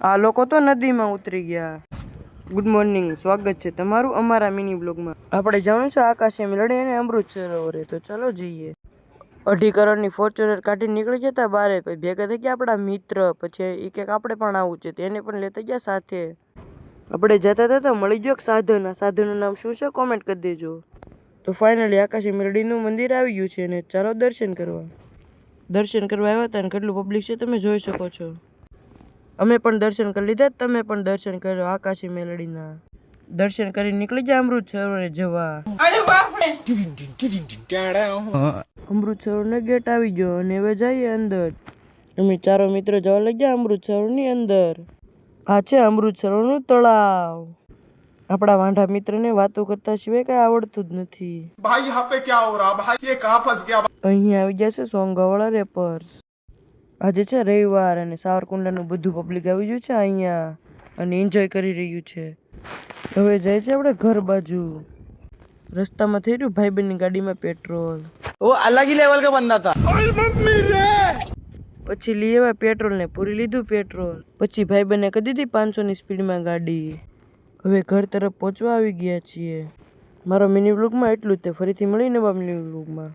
આ લોકો તો નદીમાં ઉતરી ગયા. ગુડ મોર્નિંગ, સ્વાગત છે તમારું અમારા મિની બ્લોગમાં. આપણે જવાનું છે આકાશી મેલડી અને અમૃત સરોવરે, તો ચાલો જઈએ. 2.5 કરોડની ફોર્ચ્યુનર કાઢીને નીકળી જતા બારે, પછી ભેગા થઈ ગયા આપણા મિત્ર. પછી એ કે આપણે પણ આવું છે, તેને પણ લેતા ગયા સાથે. આપણે જતા હતા તો મળી ગયો સાધન. સાધનનું નામ શું છે કોમેન્ટ કરી દેજો. તો ફાઇનલી આકાશી મેલડીનું મંદિર આવી ગયું છે અને ચાલો દર્શન કરવા. દર્શન કરવા આવ્યા હતા અને કેટલું પબ્લિક છે તમે જોઈ શકો છો. અમે પણ દર્શન કરી લીધા, તમે પણ દર્શન કરો આકાશી મેલડીના. દર્શન કરી નીકળી ગયા અમૃત સરોવરે જવા. અમૃત સરોવરનો ગેટ આવી ગયો અને હવે જઈએ અંદર. અમે ચારો મિત્રો જવા લાગ્યા અમૃત સરોવરની અંદર. આ છે અમૃત સરોવરનું તળાવ. આપણા વાંઢા મિત્રને વાતો કરતા સિવાય કઈ આવડતું જ નથી. ભાઈ યહાં પે ક્યા હો રહા ભાઈ, યે કહાં ફસ ગયા. અહીંયા આવી ગયા છે સોંગાવાળા રેપર્સ. આજે છે રવિવાર અને સાવરકુંડલાનું બધું પબ્લિક આવી ગયું છે અહીંયા અને એન્જોય કરી રહ્યું છે. હવે જાય છે આપણે ઘર બાજુ. રસ્તામાં થઈ રહ્યું ભાઈબંધની ગાડીમાં પેટ્રોલ. वो अलग ही लेवल का बंदा था. પછી લઈ આવ્યા પેટ્રોલ ને પૂરી લીધું પેટ્રોલ. પછી ભાઈબંધને કરી દીધી 500ની સ્પીડમાં ગાડી. હવે ઘર તરફ પહોંચવા આવી ગયા છીએ. મારો મિની વ્લોગમાં એટલું જ. ફરીથી મળી નવા મિની વ્લોગમાં.